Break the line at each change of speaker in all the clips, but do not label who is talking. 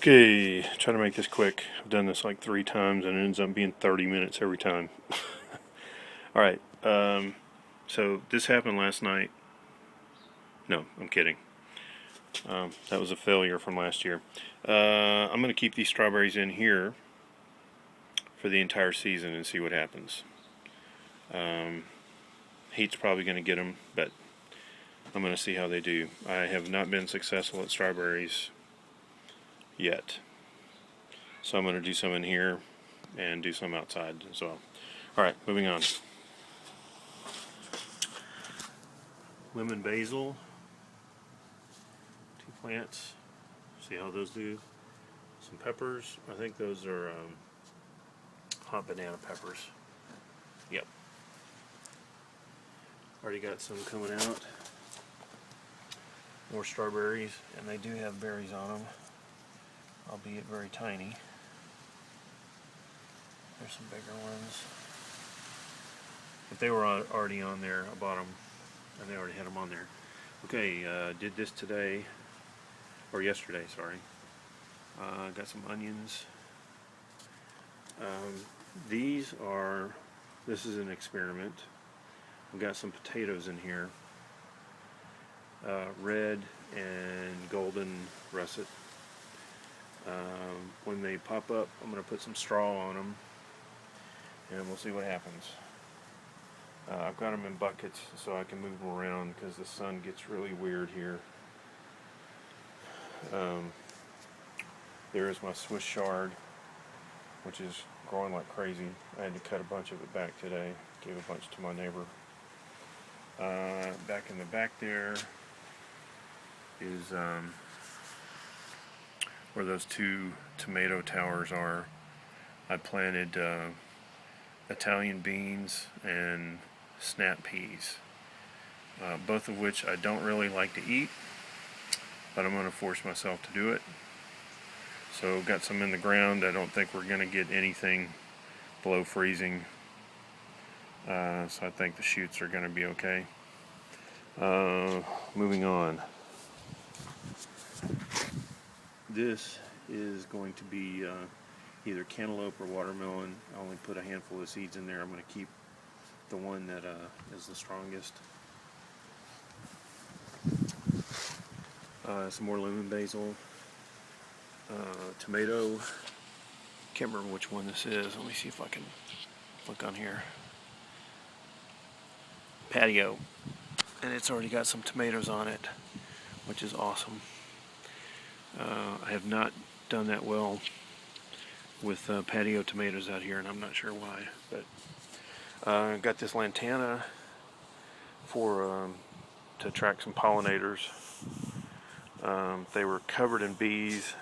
Okay, try to make this quick. I've done this like 3 times and it ends up being 30 minutes every time. Alright, so this happened last night. No, I'm kidding. That was a failure from last year. I'm going to keep these strawberries in here for the entire season and see what happens. Heat's probably going to get them, but I'm going to see how they do. I have not been successful at strawberries yet. So I'm going to do some in here and do some outside as well. Alright, moving on. Lemon basil. 2 plants. See how those do. Some peppers. I think those are hot banana peppers. Yep. Already got some coming out. More strawberries, and they do have berries on them, albeit very tiny. There's some bigger ones. But they were already on there. I bought them, and they already had them on there. Okay, did this today, or yesterday, sorry. Got some onions. This is an experiment. I've got some potatoes in here. Red and golden russet. When they pop up, I'm going to put some straw on them, and we'll see what happens. I've got them in buckets so I can move them around because the sun gets really weird here. There is my Swiss chard, which is growing like crazy. I had to cut a bunch of it back today. Gave a bunch to my neighbor. Back in the back there is where those 2 tomato towers are. I planted Italian beans and snap peas, both of which I don't really like to eat, but I'm going to force myself to do it. So got some in the ground. I don't think we're going to get anything below freezing, so I think the shoots are going to be okay. Moving on. This is going to be either cantaloupe or watermelon. I only put a handful of seeds in there. I'm going to keep the one that is the strongest. Some more lemon basil. Tomato. Can't remember which one this is. Let me see if I can look on here. Patio. And it's already got some tomatoes on it, which is awesome. I have not done that well with patio tomatoes out here, and I'm not sure why. But got this lantana for to attract some pollinators. They were covered in bees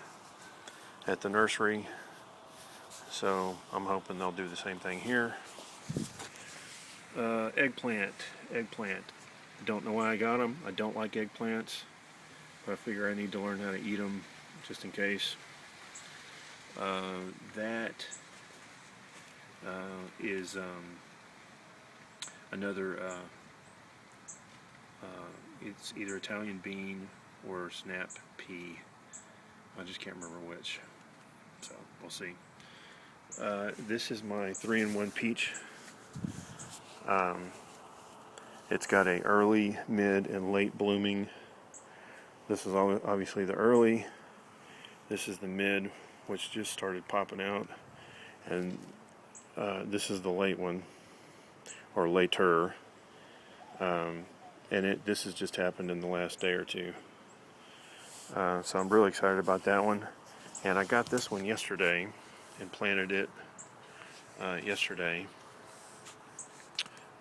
at the nursery, so I'm hoping they'll do the same thing here. Eggplant. Don't know why I got them. I don't like eggplants, but I figure I need to learn how to eat them just in case. That is another, it's either Italian bean or snap pea. I just can't remember which, so we'll see. This is my 3-in-1 peach. It's got a early, mid, and late blooming. This is obviously the early. This is the mid, which just started popping out, and this is the late one, or later. And this has just happened in the last day or two. So I'm really excited about that one. And I got this one yesterday and planted it yesterday.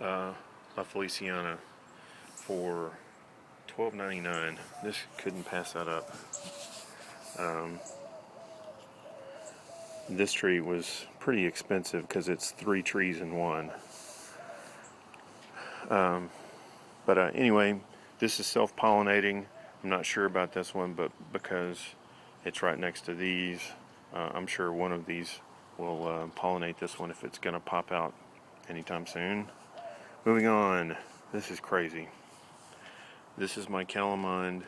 La Feliciana for $12.99. This couldn't pass that up. This tree was pretty expensive because it's 3 trees in one. But anyway, this is self-pollinating. I'm not sure about this one, but because it's right next to these, I'm sure one of these will pollinate this one if it's going to pop out anytime soon. Moving on. This is crazy. This is my calamine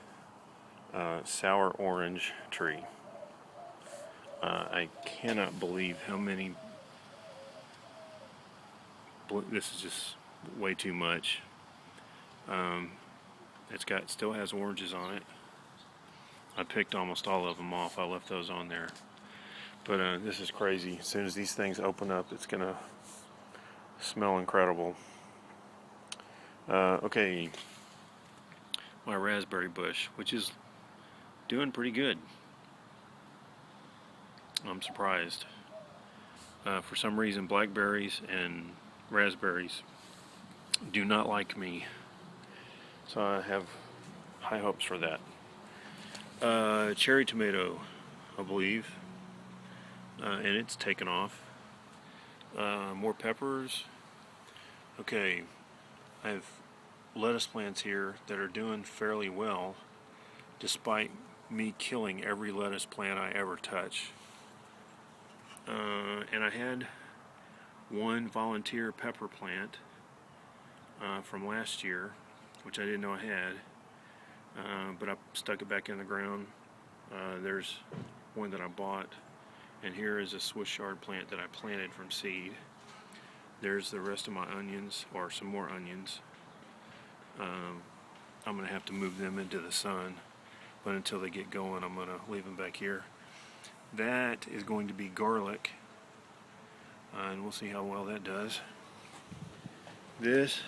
sour orange tree. I cannot believe how many. This is just way too much. Still has oranges on it. I picked almost all of them off. I left those on there. But this is crazy. As soon as these things open up, it's gonna smell incredible. Okay, my raspberry bush, which is doing pretty good. I'm surprised. For some reason, blackberries and raspberries do not like me. So I have high hopes for that. Cherry tomato, I believe, and it's taken off. More peppers. Okay, I have lettuce plants here that are doing fairly well, despite me killing every lettuce plant I ever touch. And I had one volunteer pepper plant from last year, which I didn't know I had, but I stuck it back in the ground. There's one that I bought, and here is a Swiss chard plant that I planted from seed. There's the rest of my onions, or some more onions. I'm going to have to move them into the sun, but until they get going, I'm going to leave them back here. That is going to be garlic, and we'll see how well that does. This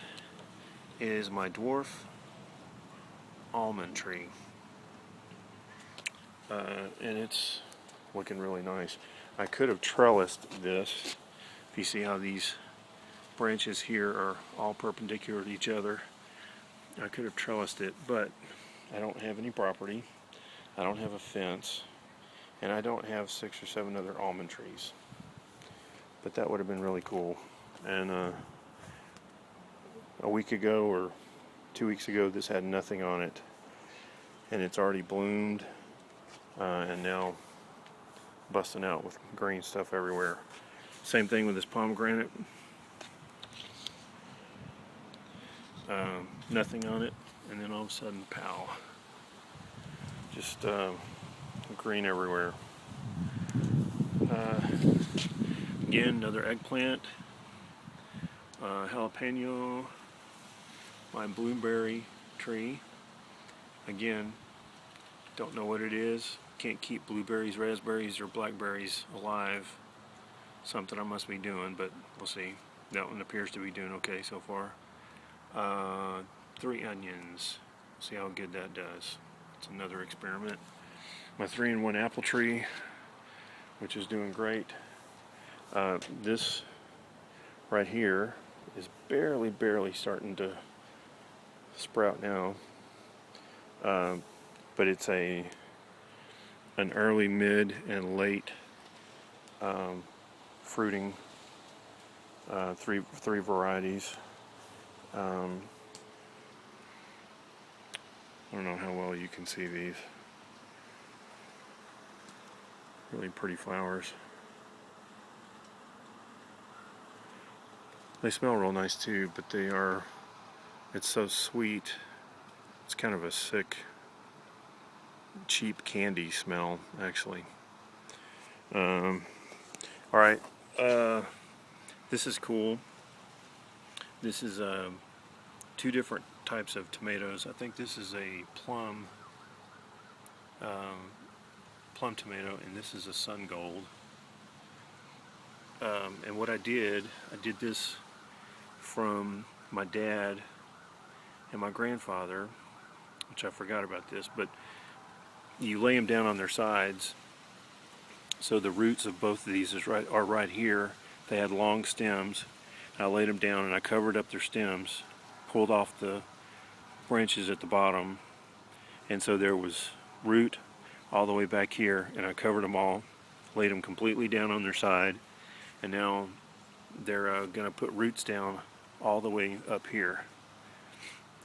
is my dwarf almond tree, and it's looking really nice. I could have trellised this. If you see how these branches here are all perpendicular to each other, I could have trellised it, but I don't have any property, I don't have a fence, and I don't have 6 or 7 other almond trees. But that would have been really cool. And a week ago or 2 weeks ago, this had nothing on it, and it's already bloomed, and now busting out with green stuff everywhere. Same thing with this pomegranate. Nothing on it, and then all of a sudden, pow! Just green everywhere. Again, another eggplant, jalapeno, my blueberry tree. Again, don't know what it is. Can't keep blueberries, raspberries, or blackberries alive. Something I must be doing, but we'll see. That one appears to be doing okay so far. 3 onions. See how good that does. It's another experiment. My 3-in-1 apple tree, which is doing great. This right here is barely starting to sprout now, but it's an early, mid, and late fruiting. Three varieties. I don't know how well you can see these. Really pretty flowers. They smell real nice too, but it's so sweet. It's kind of a sick, cheap candy smell, actually. Alright, this is cool. This is 2 different types of tomatoes. I think this is a plum tomato, and this is a sun gold. And what I did this from my dad and my grandfather, which I forgot about this, but you lay them down on their sides, so the roots of both of these are right here. They had long stems. I laid them down and I covered up their stems, pulled off the branches at the bottom, and so there was root all the way back here, and I covered them all, laid them completely down on their side, and now they're going to put roots down all the way up here,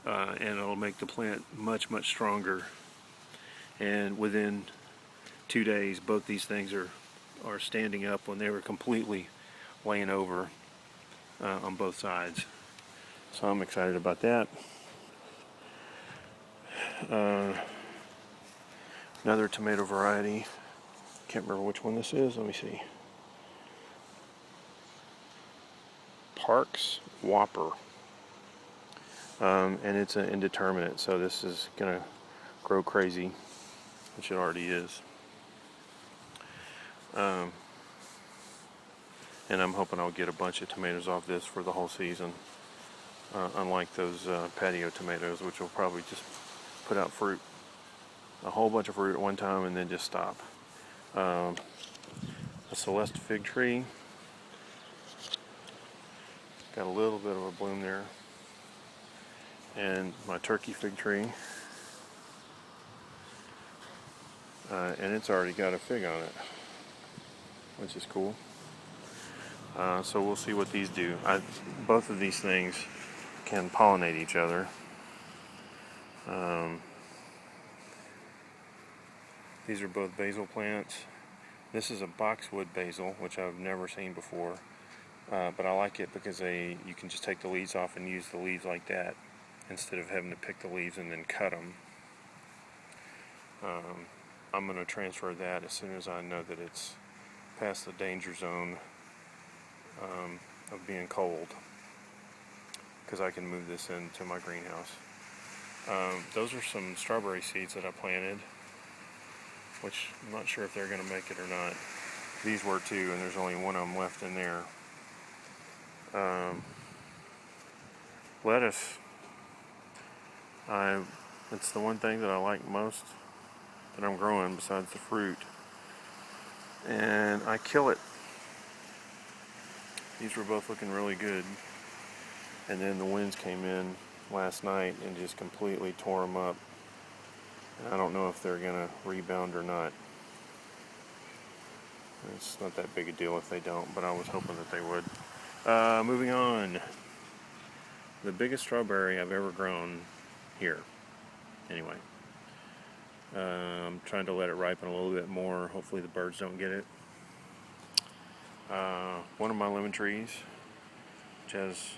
and it'll make the plant much stronger. And within 2 days, both these things are standing up when they were completely laying over on both sides. So I'm excited about that. Another tomato variety, can't remember which one this is. Let me see. Parks Whopper. And it's an indeterminate, so this is going to grow crazy, which it already is. And I'm hoping I'll get a bunch of tomatoes off this for the whole season. Unlike those patio tomatoes, which will probably just put out fruit, a whole bunch of fruit at one time and then just stop. A Celeste fig tree, got a little bit of a bloom there. And my turkey fig tree, and it's already got a fig on it, which is cool. So we'll see what these do. Both of these things can pollinate each other. These are both basil plants. This is a boxwood basil, which I've never seen before, but I like it because you can just take the leaves off and use the leaves like that instead of having to pick the leaves and then cut them. I'm going to transfer that as soon as I know that it's past the danger zone of being cold, because I can move this into my greenhouse. Those are some strawberry seeds that I planted, which I'm not sure if they're going to make it or not. These were too, and there's only one of them left in there. Lettuce. It's the one thing that I like most that I'm growing besides the fruit. And I kill it. These were both looking really good. And then the winds came in last night and just completely tore them up. And I don't know if they're going to rebound or not. It's not that big a deal if they don't, but I was hoping that they would. Moving on. The biggest strawberry I've ever grown here. Anyway. I'm trying to let it ripen a little bit more. Hopefully the birds don't get it. One of my lemon trees, which has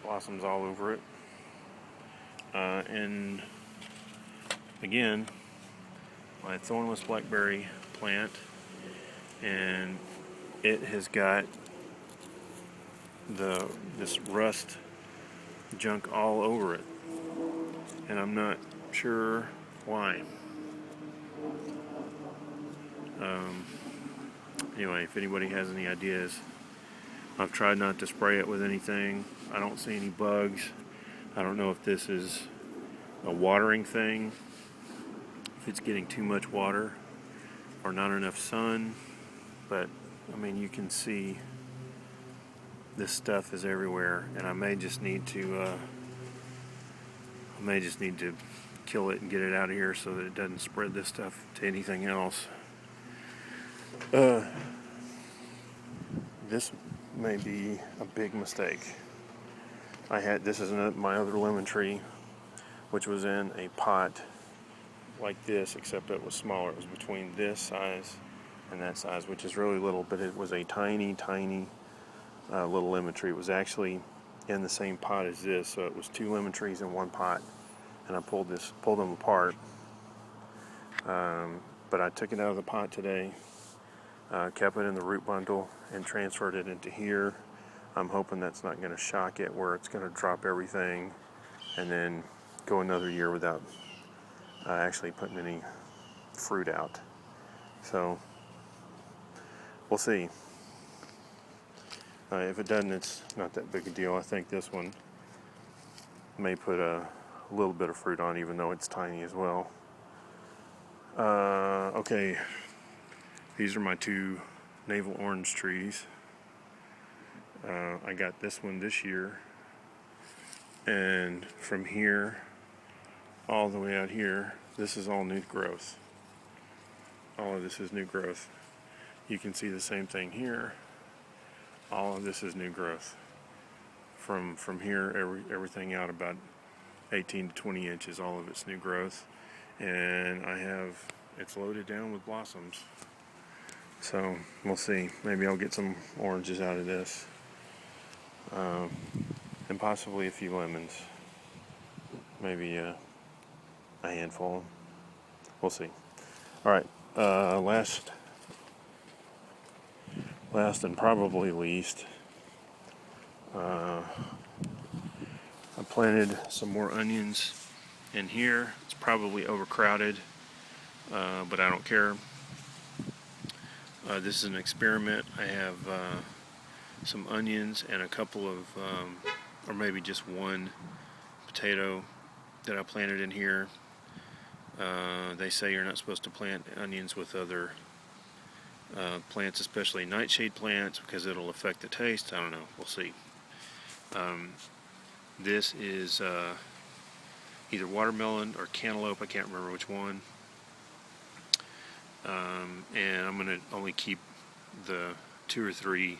blossoms all over it. And again, my thornless blackberry plant, and it has got this rust junk all over it, and I'm not sure why. Anyway, if anybody has any ideas, I've tried not to spray it with anything. I don't see any bugs. I don't know if this is a watering thing, if it's getting too much water or not enough sun, but I mean, you can see this stuff is everywhere, and I may just need to kill it and get it out of here so that it doesn't spread this stuff to anything else. This may be a big mistake. This is my other lemon tree, which was in a pot like this, except it was smaller. It was between this size and that size, which is really little, but it was a tiny, tiny little lemon tree. It was actually in the same pot as this, so it was two lemon trees in one pot, and I pulled them apart. But I took it out of the pot today, kept it in the root bundle, and transferred it into here. I'm hoping that's not going to shock it, where it's going to drop everything and then go another year without actually putting any fruit out. So we'll see. If it doesn't, it's not that big a deal. I think this one may put a little bit of fruit on, even though it's tiny as well. Okay, these are my two navel orange trees. I got this one this year, and from here all the way out here, this is all new growth. All of this is new growth. You can see the same thing here. All of this is new growth. From here, everything out about 18 to 20 inches, all of it's new growth. And it's loaded down with blossoms. So we'll see. Maybe I'll get some oranges out of this. And possibly a few lemons. Maybe a handful. We'll see. All right. Last and probably least, I planted some more onions in here. It's probably overcrowded, but I don't care. This is an experiment. I have some onions and a couple of, or maybe just one potato that I planted in here. They say you're not supposed to plant onions with other plants, especially nightshade plants, because it'll affect the taste. I don't know. We'll see. This is either watermelon or cantaloupe. I can't remember which one. And I'm going to only keep the 2 or 3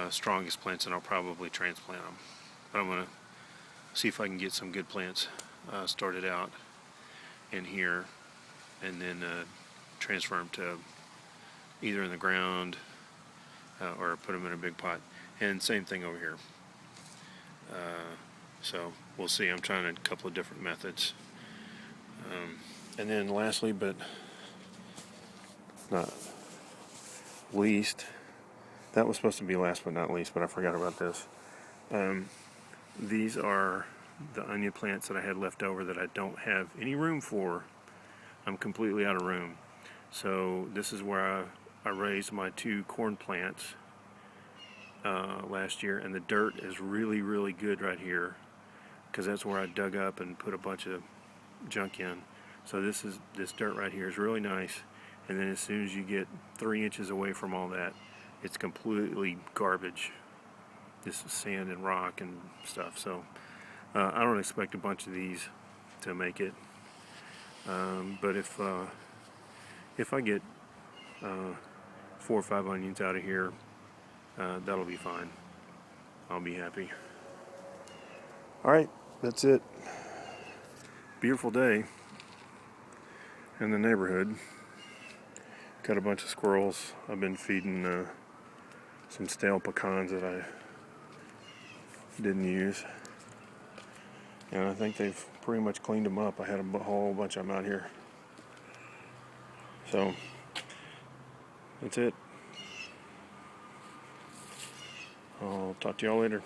strongest plants, and I'll probably transplant them. But I'm going to see if I can get some good plants started out in here, and then transfer them to either in the ground or put them in a big pot. And same thing over here. So we'll see. I'm trying a couple of different methods. And then lastly, but not least, that was supposed to be last but not least, but I forgot about this. These are the onion plants that I had left over that I don't have any room for. I'm completely out of room. So this is where I raised my 2 corn plants last year, and the dirt is really, really good right here, because that's where I dug up and put a bunch of junk in. So this dirt right here is really nice, and then as soon as you get 3 inches away from all that, it's completely garbage. This is sand and rock and stuff. So I don't expect a bunch of these to make it, but if I get 4 or 5 onions out of here, that'll be fine. I'll be happy. Alright, that's it. Beautiful day in the neighborhood. Got a bunch of squirrels. I've been feeding some stale pecans that I didn't use, and I think they've pretty much cleaned them up. I had a whole bunch of them out here. So that's it. I'll talk to y'all later.